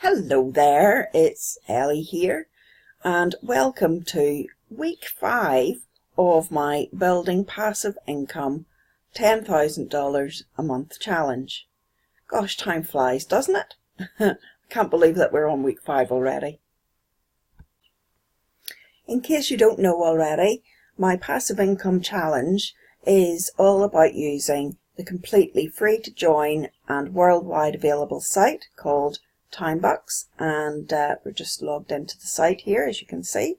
Hello there, it's Ellie here, and welcome to week 5 of my Building Passive Income $10,000 a month challenge. Gosh, time flies, doesn't it? I can't believe that we're on week 5 already. In case you don't know already, my passive income challenge is all about using the completely free to join and worldwide available site called Timebox, and we're just logged into the site here, as you can see.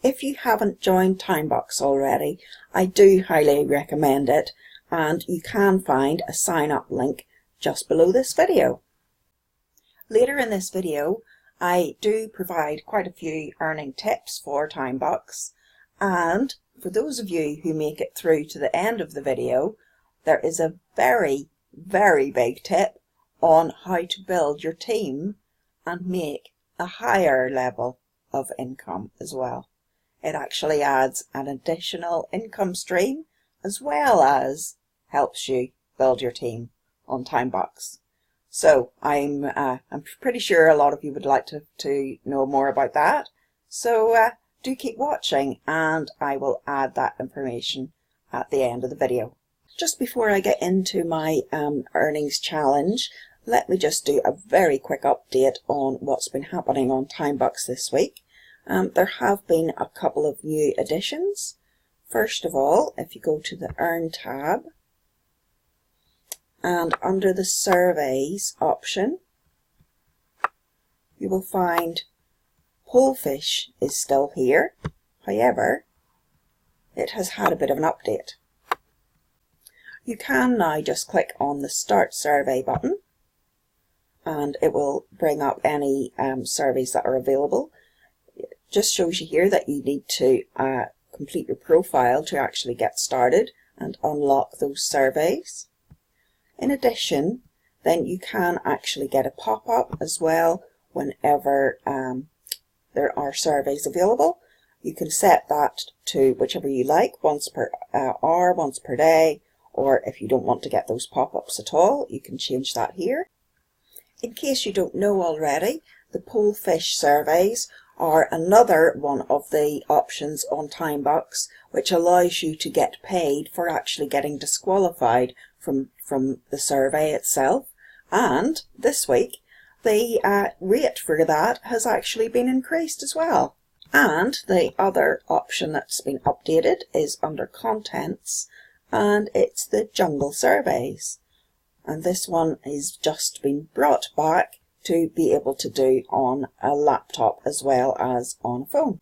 If you haven't joined Timebox already, I do highly recommend it, and you can find a sign up link just below this video. Later in this video, I do provide quite a few earning tips for Timebox, and for those of you who make it through to the end of the video, there is a very big tip on how to build your team and make a higher level of income as well. It actually adds an additional income stream as well as helps you build your team on Timebox. So I'm pretty sure a lot of you would like to know more about that. So do keep watching, and I will add that information at the end of the video. Just before I get into my earnings challenge, let me just do a very quick update on what's been happening on Timebox this week. There have been a couple of new additions. First of all, if you go to the Earn tab, and under the Surveys option, you will find Pollfish is still here. However, it has had a bit of an update. You can now just click on the Start Survey button, and it will bring up any surveys that are available. It just shows you here that you need to complete your profile to actually get started and unlock those surveys. In addition, then you can actually get a pop-up as well whenever there are surveys available. You can set that to whichever you like, once per hour, once per day, or if you don't want to get those pop-ups at all, you can change that here. In case you don't know already, the Pollfish surveys are another one of the options on Timebox which allows you to get paid for actually getting disqualified from the survey itself. And this week, the rate for that has actually been increased as well. And the other option that's been updated is under Contents, and it's the Jungle Surveys. And this one is just been brought back to be able to do on a laptop as well as on a phone.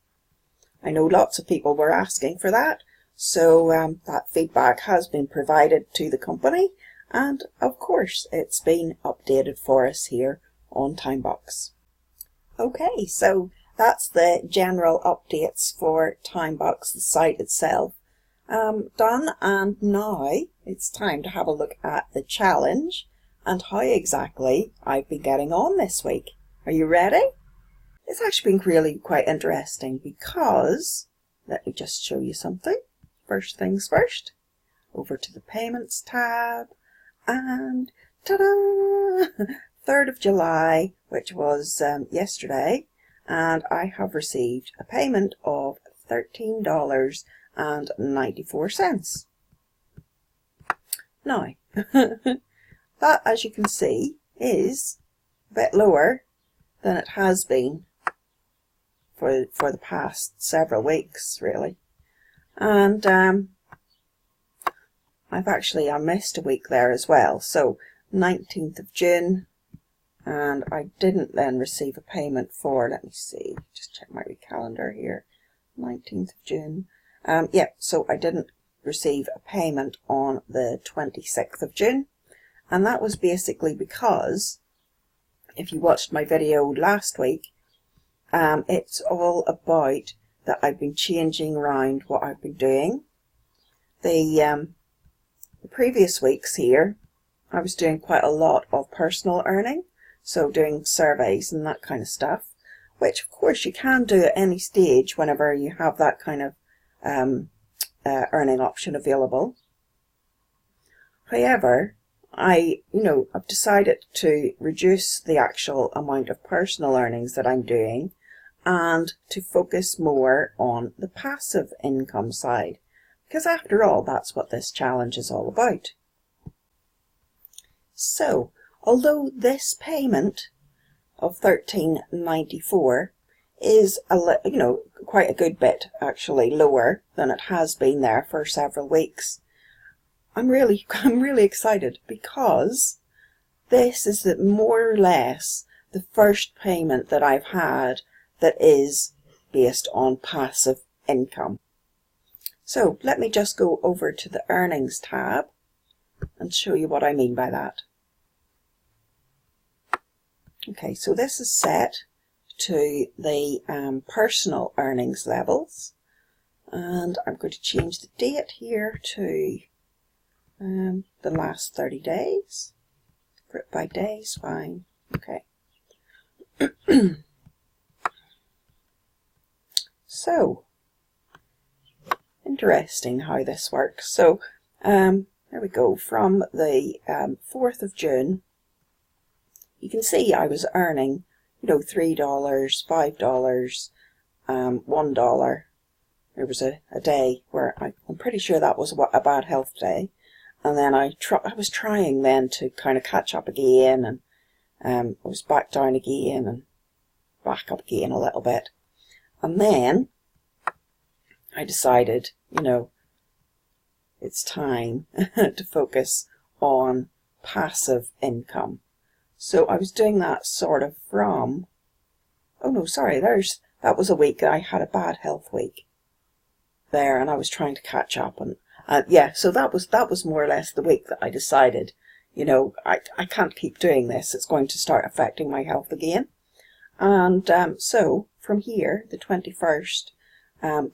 I know lots of people were asking for that, so that feedback has been provided to the company, and of course it's been updated for us here on Timebox. Okay, so that's the general updates for Timebox, the site itself, done, and now it's time to have a look at the challenge and how exactly I've been getting on this week. Are you ready? It's actually been really quite interesting because, let me just show you something. First things first, over to the Payments tab, and ta-da! 3rd of July, which was yesterday, and I have received a payment of $13.94. Now, that, as you can see, is a bit lower than it has been for the past several weeks, really. And I missed a week there as well. So 19th of June, and I didn't then receive a payment for, let me see, just check my calendar here, 19th of June. Yeah, so I didn't receive a payment on the 26th of June. And that was basically because, if you watched my video last week, it's all about that I've been changing around what I've been doing. The previous weeks here, I was doing quite a lot of personal earning, so doing surveys and that kind of stuff, which of course you can do at any stage whenever you have that kind of earning option available. However, I've decided to reduce the actual amount of personal earnings that I'm doing and to focus more on the passive income side, because after all, that's what this challenge is all about. So, although this payment of $13.94 is quite a good bit actually lower than it has been there for several weeks, I'm really excited, because this is more or less the first payment that I've had that is based on passive income. So let me just go over to the earnings tab and show you what I mean by that. Okay, so this is set to the personal earnings levels, and I'm going to change the date here to the last 30 days. Group by days, fine. Okay. So, interesting how this works. So, there we go. From the 4th of June, you can see I was earning, $3, $5, $1. There was a day where I'm pretty sure that was a bad health day. And then I was trying then to kind of catch up again, and I was back down again and back up again a little bit. And then I decided, it's time to focus on passive income. So I was doing that sort of from, oh no, sorry, that was a week that I had a bad health week there, and I was trying to catch up, and yeah, so that was more or less the week that I decided, I can't keep doing this. It's going to start affecting my health again. And so from here, the 21st,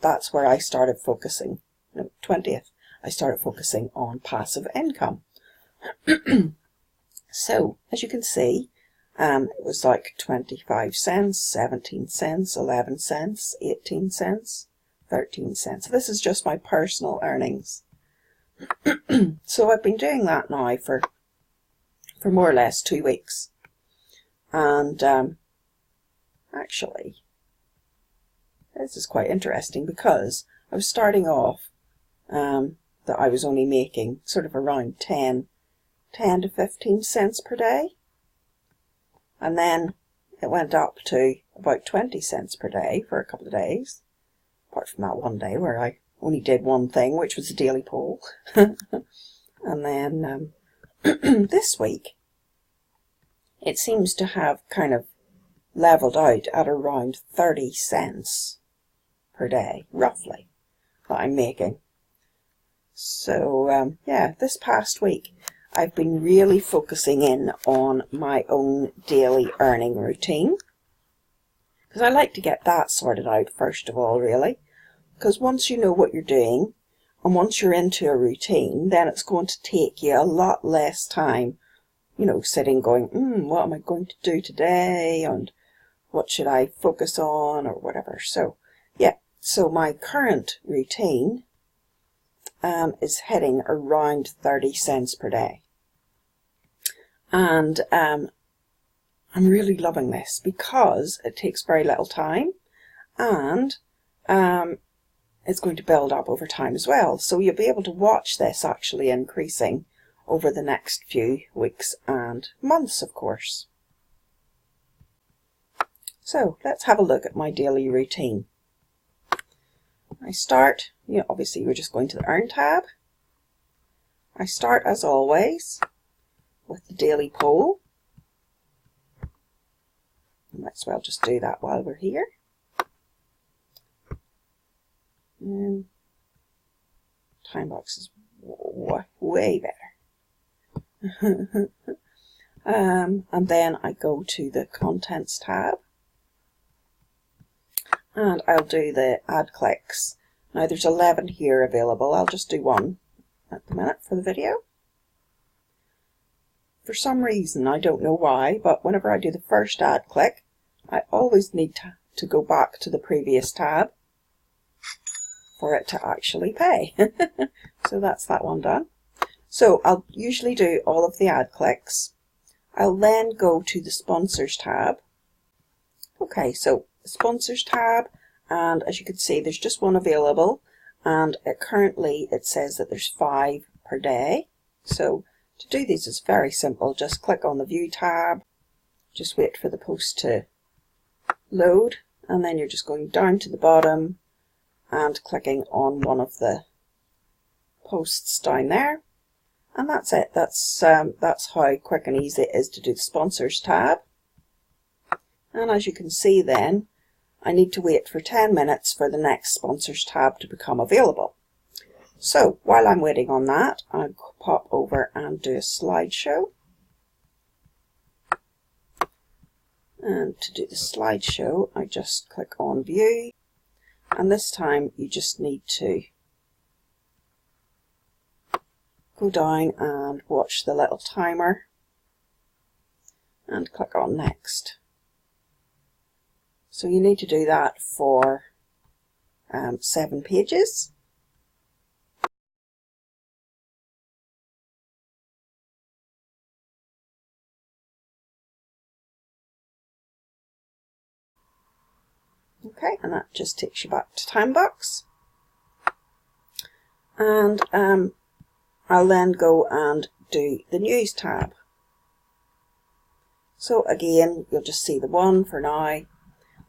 that's where I started focusing. No, 20th, I started focusing on passive income. So as you can see, it was like 25 cents, 17 cents, 11 cents, 18 cents, 13 cents. This is just my personal earnings. So I've been doing that now for more or less 2 weeks. And actually, this is quite interesting, because I was starting off that I was only making sort of around 10 to 15 cents per day. And then it went up to about 20 cents per day for a couple of days. Apart from that one day where I only did one thing, which was a daily poll. And then this week, it seems to have kind of leveled out at around 30 cents per day, roughly, that I'm making. So, yeah, this past week, I've been really focusing in on my own daily earning routine, because I like to get that sorted out first of all, really. Because once you know what you're doing, and once you're into a routine, then it's going to take you a lot less time, sitting going, what am I going to do today, and what should I focus on, or whatever. So, yeah, so my current routine is heading around 30 cents per day. And I'm really loving this, because it takes very little time, and it's going to build up over time as well. So you'll be able to watch this actually increasing over the next few weeks and months, of course. So let's have a look at my daily routine. I start, obviously we're just going to the Earn tab. I start, as always, with the daily poll. Might as well just do that while we're here. Timebox is way better. And then I go to the Contents tab, and I'll do the ad clicks. Now there's 11 here available. I'll just do one at the minute for the video. For some reason, I don't know why, but whenever I do the first ad click, I always need to go back to the previous tab for it to actually pay. So that's that one done. So I'll usually do all of the ad clicks. I'll then go to the sponsors tab. Okay, so sponsors tab, and as you can see there's just one available, and currently it says that there's 5 per day. So to do these is very simple. Just click on the view tab, just wait for the post to load, and then you're just going down to the bottom and clicking on one of the posts down there, and that's it. That's how quick and easy it is to do the sponsors tab. And as you can see then, I need to wait for 10 minutes for the next sponsors tab to become available. So while I'm waiting on that, I'll pop over and do a slideshow. And to do the slideshow, I just click on view, and this time you just need to go down and watch the little timer and click on next. So you need to do that for 7 pages. Okay, and that just takes you back to Timebox. And I'll then go and do the news tab. So again, you'll just see the one for now.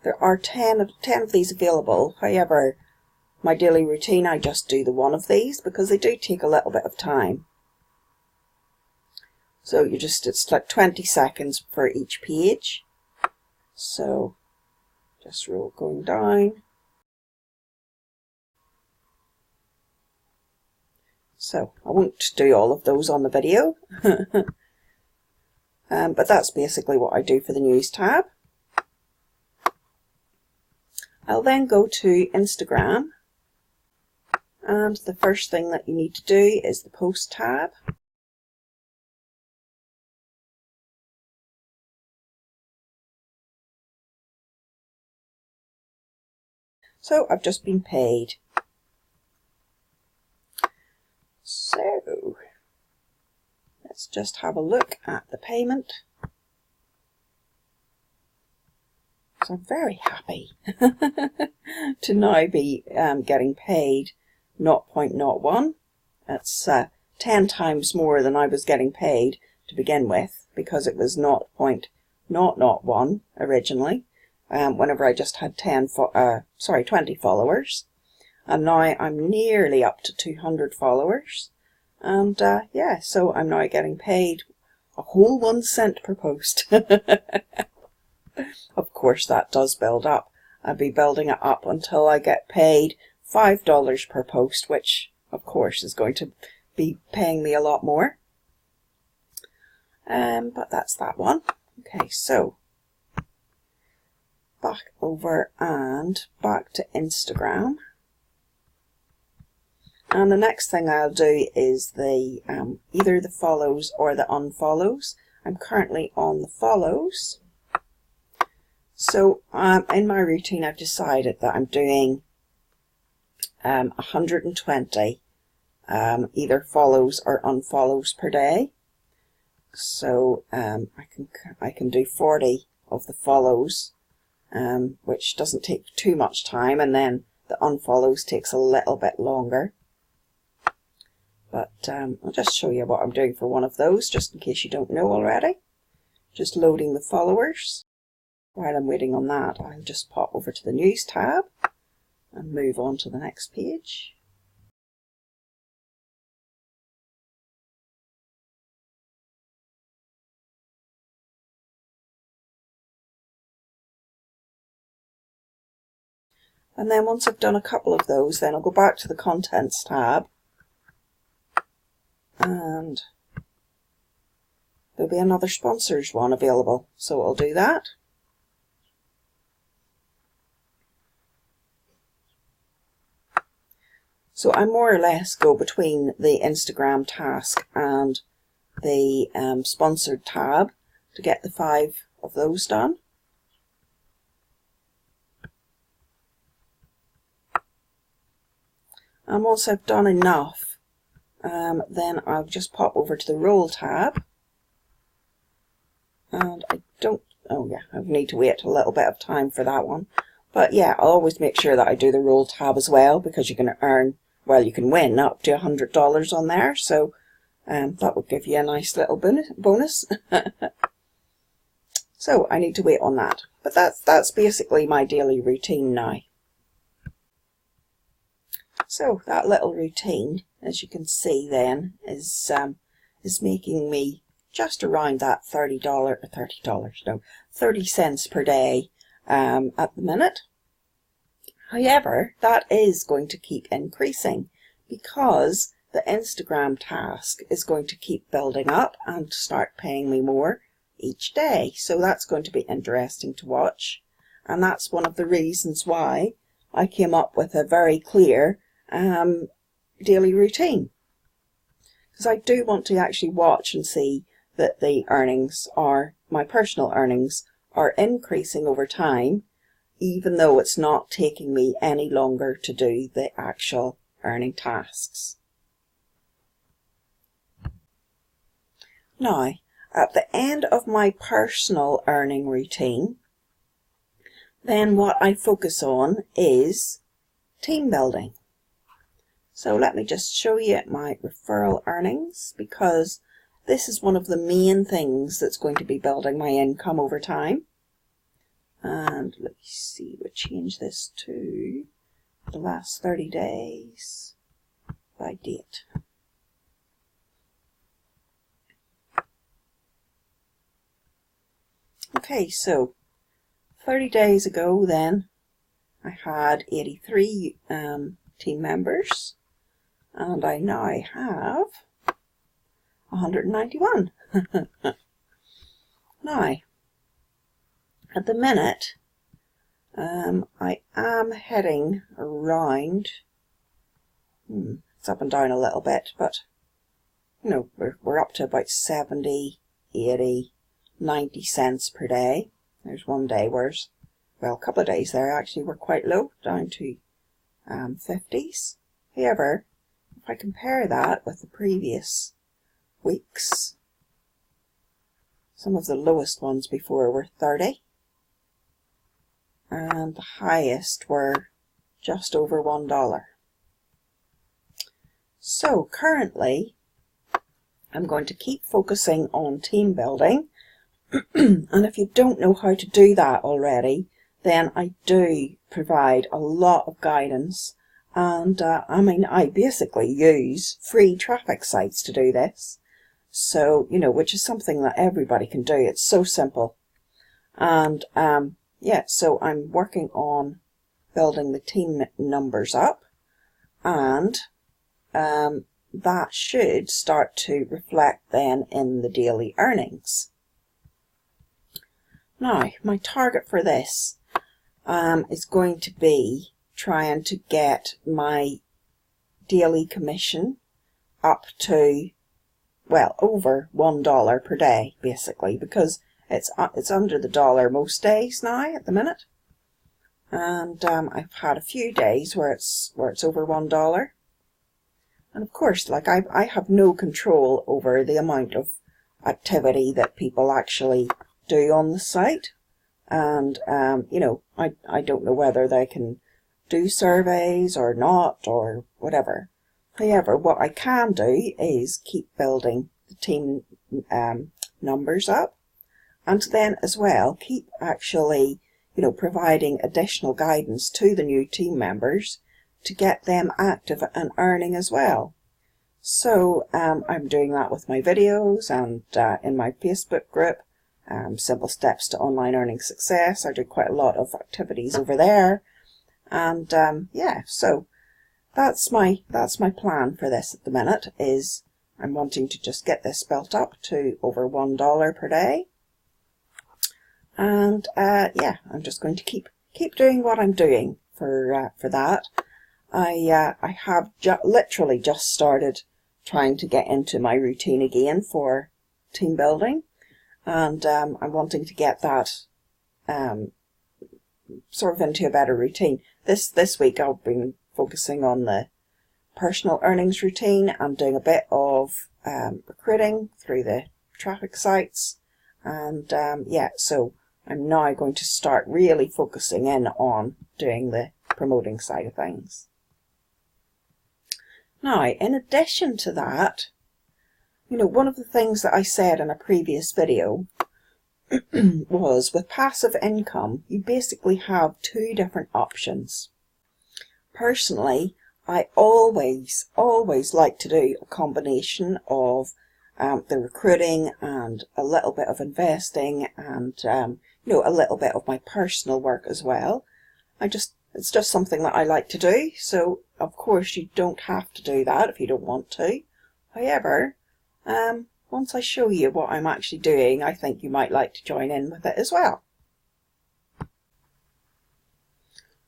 There are 10 of these available. However, my daily routine, I just do the one of these because they do take a little bit of time. So it's like 20 seconds for each page. So just roll going down. So I won't do all of those on the video, but that's basically what I do for the news tab. I'll then go to Instagram, and the first thing that you need to do is the post tab. So I've just been paid. So let's just have a look at the payment. So I'm very happy to now be getting paid 0.01. That's 10 times more than I was getting paid to begin with, because it was 0.001 originally, whenever I just had 20 followers. And now I'm nearly up to 200 followers. And yeah, so I'm now getting paid a whole 1 cent per post. Of course, that does build up. I'll be building it up until I get paid $5 per post, which of course is going to be paying me a lot more. But that's that one. Okay, so back over and back to Instagram. And the next thing I'll do is the either the follows or the unfollows. I'm currently on the follows. So in my routine, I've decided that I'm doing 120 either follows or unfollows per day. So I can do 40 of the follows, which doesn't take too much time, and then the unfollows takes a little bit longer. But I'll just show you what I'm doing for one of those, just in case you don't know already. Just loading the followers. While I'm waiting on that, I'll just pop over to the news tab and move on to the next page. And then once I've done a couple of those, then I'll go back to the contents tab, and there'll be another sponsors one available. So I'll do that. So I more or less go between the Instagram task and the sponsored tab to get the 5 of those done. And once I've done enough then I'll just pop over to the roll tab, and I don't, oh yeah, I need to wait a little bit of time for that one, but yeah, I'll always make sure that I do the roll tab as well, because you can earn, well, you can win up to $100 on there, so that would give you a nice little bonus. So I need to wait on that, but that's basically my daily routine now. So that little routine, as you can see then, is making me just around that $30 cents per day at the minute. However, that is going to keep increasing because the Instagram task is going to keep building up and start paying me more each day. So that's going to be interesting to watch. And that's one of the reasons why I came up with a very clear daily routine. Because I do want to actually watch and see that the earnings are, my personal earnings, are increasing over time, even though it's not taking me any longer to do the actual earning tasks. Now, at the end of my personal earning routine, then what I focus on is team building. So let me just show you my referral earnings, because this is one of the main things that's going to be building my income over time. And let me see, we'll change this to the last 30 days by date. Okay, so 30 days ago then, I had 83 team members, and I now have 191. Now, at the minute, I am heading around, it's up and down a little bit, but you know, we're up to about 70, 80, 90 cents per day. There's one day where, well, a couple of days there actually were quite low, down to 50s. However, if I compare that with the previous weeks, some of the lowest ones before were 30, and the highest were just over $1. So currently, I'm going to keep focusing on team building. And if you don't know how to do that already, then I do provide a lot of guidance. And I mean, I basically use free traffic sites to do this. So, you know, which is something that everybody can do. It's so simple. And yeah, so I'm working on building the team numbers up. And that should start to reflect then in the daily earnings. Now, my target for this is going to be trying to get my daily commission up to, well, over $1 per day, basically, because it's under the dollar most days now at the minute. And I've had a few days where it's over $1. And of course, like I have no control over the amount of activity that people actually do on the site, and you know, I don't know whether they can do surveys or not or whatever. However, what I can do is keep building the team numbers up, and then as well keep actually, you know, providing additional guidance to the new team members to get them active and earning as well. So I'm doing that with my videos and in my Facebook group. Simple Steps to Online Earning Success. I do quite a lot of activities over there, and yeah, so that's my plan for this at the minute. Is I'm wanting to just get this built up to over $1 per day, and yeah, I'm just going to keep doing what I'm doing for that. I have literally just started trying to get into my routine again for team building. And I'm wanting to get that sort of into a better routine. This week I've been focusing on the personal earnings routine. I'm doing a bit of recruiting through the traffic sites, and yeah, so I'm now going to start really focusing in on doing the promoting side of things. Now, in addition to that, you know, one of the things that I said in a previous video was with passive income, you basically have two different options. Personally, I always like to do a combination of the recruiting and a little bit of investing and, you know, a little bit of my personal work as well. It's just something that I like to do. So, of course, you don't have to do that if you don't want to. However, once I show you what I'm actually doing, I think you might like to join in with it as well.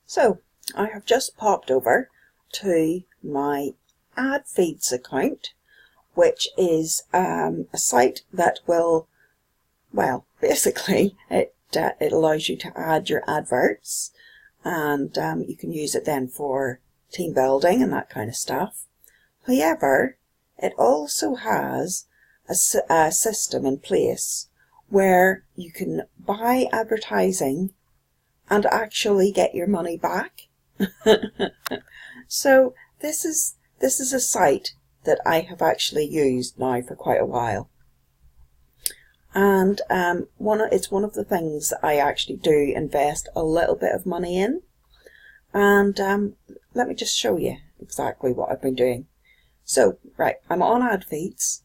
So, I have just popped over to my AdFeeds account, which is a site that will, well, basically it allows you to add your adverts, and you can use it then for team building and that kind of stuff. However, it also has a system in place where you can buy advertising and actually get your money back. So this is a site that I have actually used now for quite a while, and it's one of the things that I actually do invest a little bit of money in. And let me just show you exactly what I've been doing. So right, I'm on AdFeeds,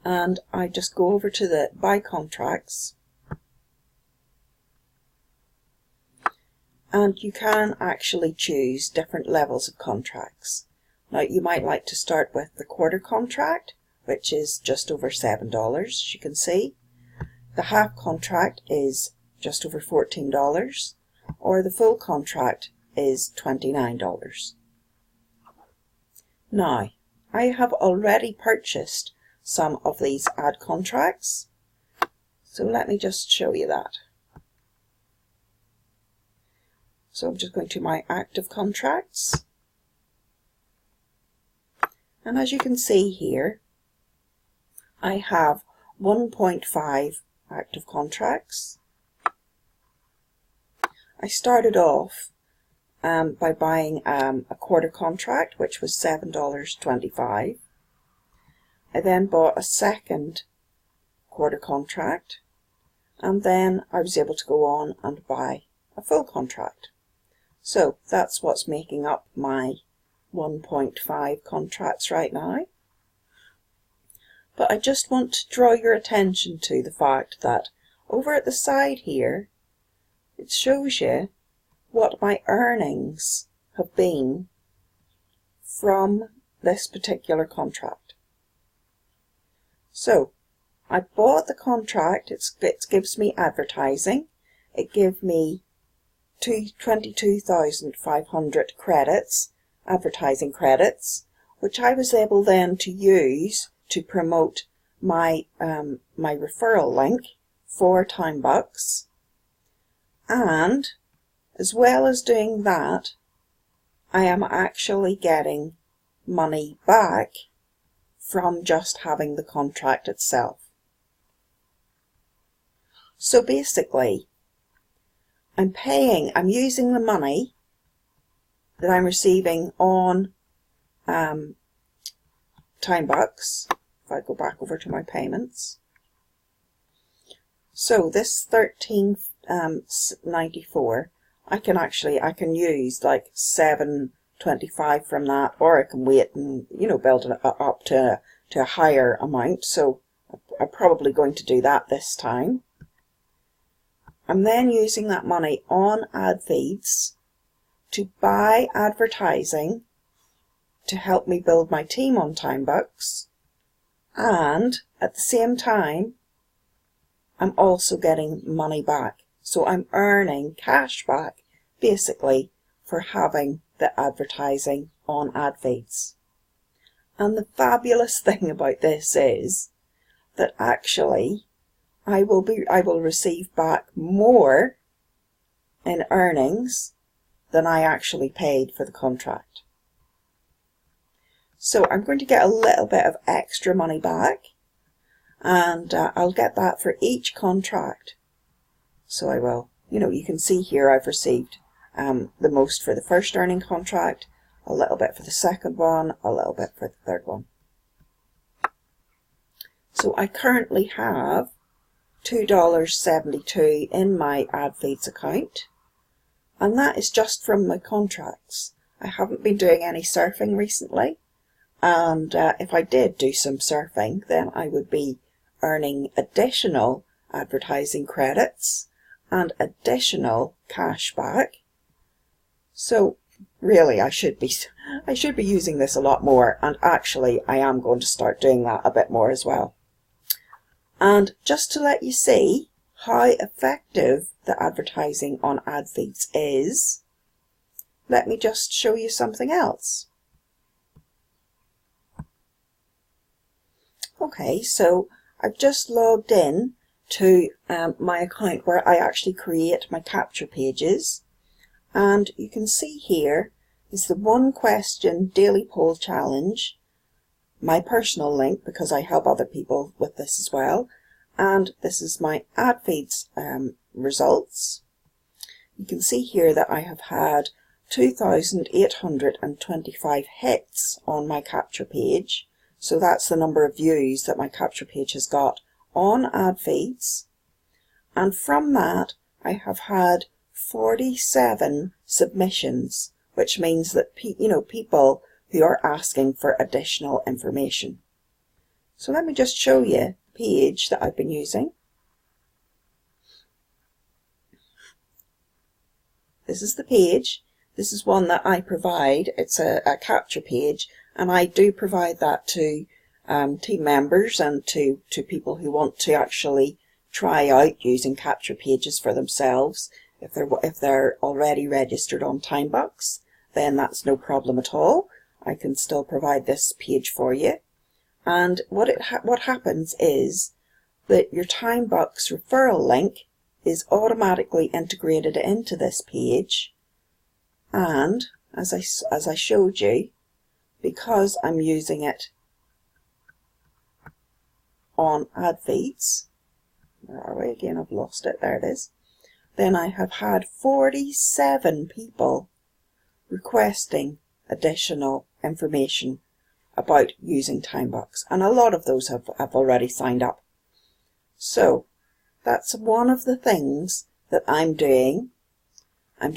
and I just go over to the buy contracts, and you can actually choose different levels of contracts. Now, you might like to start with the quarter contract, which is just over $7, as you can see. The half contract is just over $14, or the full contract is $29. Now, I have already purchased some of these ad contracts, so let me just show you that. So I'm just going to my active contracts, and as you can see here, I have 1.5 active contracts. I started off by buying a quarter contract, which was $7.25. I then bought a second quarter contract, and then I was able to go on and buy a full contract. So that's what's making up my 1.5 contracts right now. But I just want to draw your attention to the fact that over at the side here, it shows you what my earnings have been from this particular contract. So I bought the contract, it gives me advertising, it gave me 22,500 credits, advertising credits, which I was able then to use to promote my my referral link for Timebox. And as well as doing that, I am actually getting money back from just having the contract itself. So basically, I'm using the money that I'm receiving on Timebox. If I go back over to my payments, so this $13.94, I can use like $7.25 from that, or I can wait and, you know, build it up to a higher amount. So I'm probably going to do that this time. I'm then using that money on AdFeeds to buy advertising to help me build my team on Timebox, and at the same time I'm also getting money back. So I'm earning cash back basically for having the advertising on AdFeeds. And the fabulous thing about this is that actually I will receive back more in earnings than I actually paid for the contract. So I'm going to get a little bit of extra money back, and I'll get that for each contract. So I will, you can see here I've received the most for the first earning contract, a little bit for the second one, a little bit for the third one. So I currently have $2.72 in my AdFeeds account, and that is just from my contracts. I haven't been doing any surfing recently, and if I did do some surfing, then I would be earning additional advertising credits and additional cash back. So really I should be using this a lot more, and actually I am going to start doing that a bit more as well. And just to let you see how effective the advertising on AdFeeds is, let me just show you something else. Okay, so I've just logged in to my account where I actually create my capture pages, and you can see here is the 1 question daily poll challenge, my personal link because I help other people with this as well, and this is my AdFeeds results. You can see here that I have had 2,825 hits on my capture page, so that's the number of views that my capture page has got on AdFeeds, and from that I have had 47 submissions, which means that people who are asking for additional information. So let me just show you the page that I've been using. This is the page. This is one that I provide. It's a capture page, and I do provide that to team members and to people who want to actually try out using capture pages for themselves. If they're already registered on Timebox, then that's no problem at all. I can still provide this page for you. And what happens is that your Timebox referral link is automatically integrated into this page, and as I showed you, because I'm using it on AdFeeds, where are we again? I've lost it. There it is. Then I have had 47 people requesting additional information about using Timebox, and a lot of those have already signed up. So that's one of the things that I'm doing. I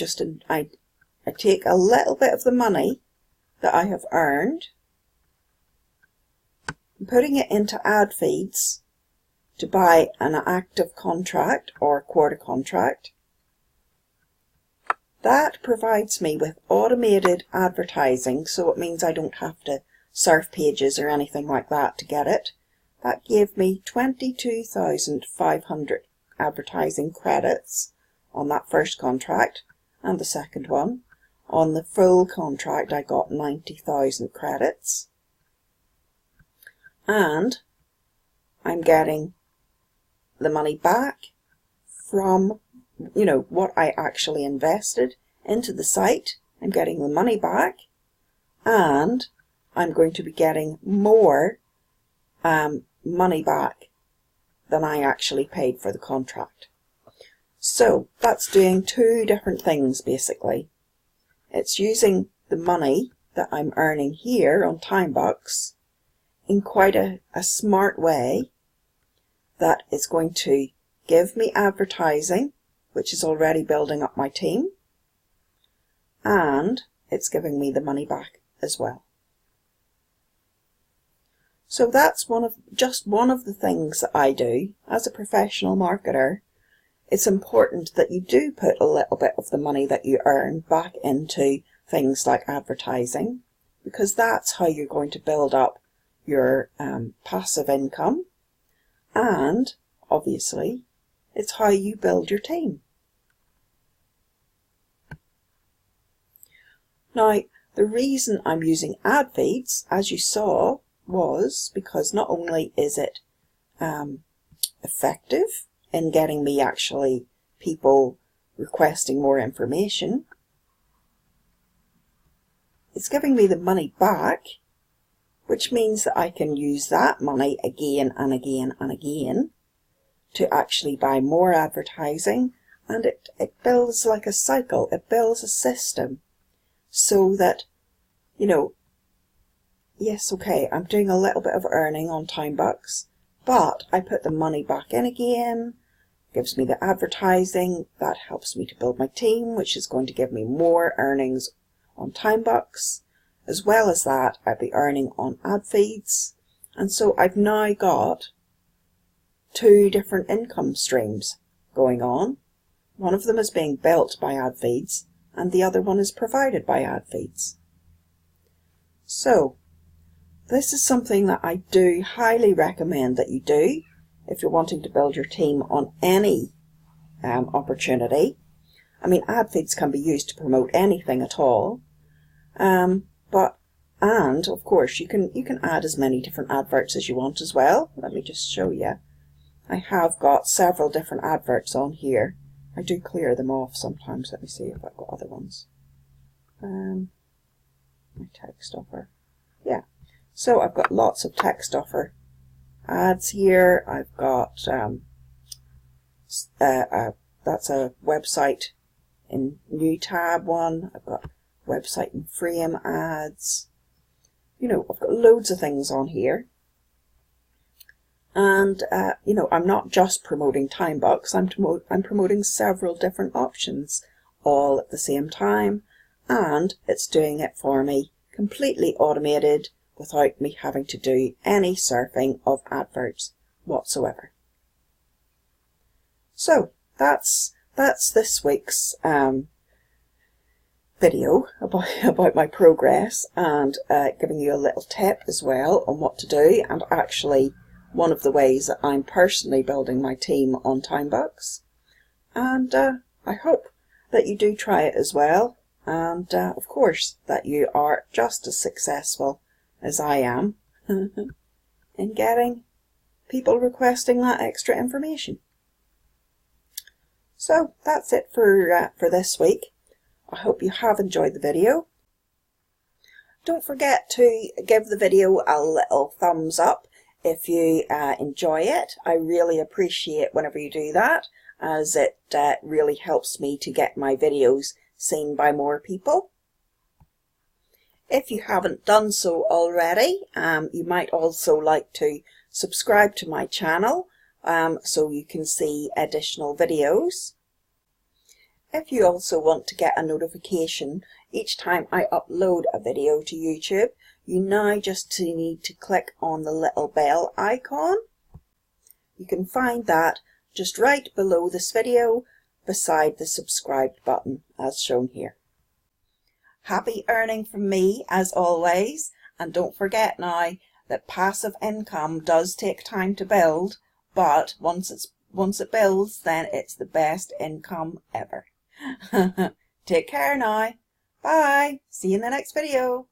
take a little bit of the money that I have earned and putting it into AdFeeds to buy an active contract or a quarter contract. That provides me with automated advertising, so it means I don't have to surf pages or anything like that to get it. That gave me 22,500 advertising credits on that first contract and the second one. On the full contract I got 90,000 credits, and I'm getting the money back from what I actually invested into the site. I'm getting the money back, and I'm going to be getting more money back than I actually paid for the contract. So that's doing 2 different things basically. It's using the money that I'm earning here on Timebox in quite a smart way that is going to give me advertising, which is already building up my team, and it's giving me the money back as well. So that's just one of the things that I do as a professional marketer. It's important that you do put a little bit of the money that you earn back into things like advertising, because that's how you're going to build up your passive income, and obviously it's how you build your team. Now, the reason I'm using AdFeeds, as you saw, was because not only is it effective in getting me actually people requesting more information, it's giving me the money back which means that I can use that money again and again and again to actually buy more advertising, and it builds like a cycle, it builds a system so that, you know, yes, okay, I'm doing a little bit of earning on Timebox, but I put the money back in again, gives me the advertising, that helps me to build my team, which is going to give me more earnings on Timebox. As well as that, I'd be earning on ad feeds, and so I've now got 2 different income streams going on. One of them is being built by ad feeds, and the other one is provided by ad feeds. So, this is something that I do highly recommend that you do if you're wanting to build your team on any opportunity. I mean, ad feeds can be used to promote anything at all. And of course you can add as many different adverts as you want as well. Let me just show you. I have got several different adverts on here. I do clear them off sometimes. Let me see if I've got other ones. My text offer. Yeah. So I've got lots of text offer ads here. I've got that's a website in new tab one. I've got website in frame ads. You know, I've got loads of things on here. And, you know, I'm not just promoting Timebox, I'm promoting several different options all at the same time. And it's doing it for me completely automated without me having to do any surfing of adverts whatsoever. So, that's this week's video about my progress, and giving you a little tip as well on what to do, and actually one of the ways that I'm personally building my team on Timebox. And I hope that you do try it as well, and of course that you are just as successful as I am in getting people requesting that extra information. So that's it for this week. I hope you have enjoyed the video. Don't forget to give the video a little thumbs up if you enjoy it. I really appreciate whenever you do that, as it really helps me to get my videos seen by more people. If you haven't done so already, you might also like to subscribe to my channel so you can see additional videos. If you also want to get a notification each time I upload a video to YouTube, you now just need to click on the little bell icon. You can find that just right below this video, beside the subscribed button as shown here. Happy earning from me as always, and don't forget now that passive income does take time to build, but once it builds, then it's the best income ever. Take care now. Bye. See you in the next video.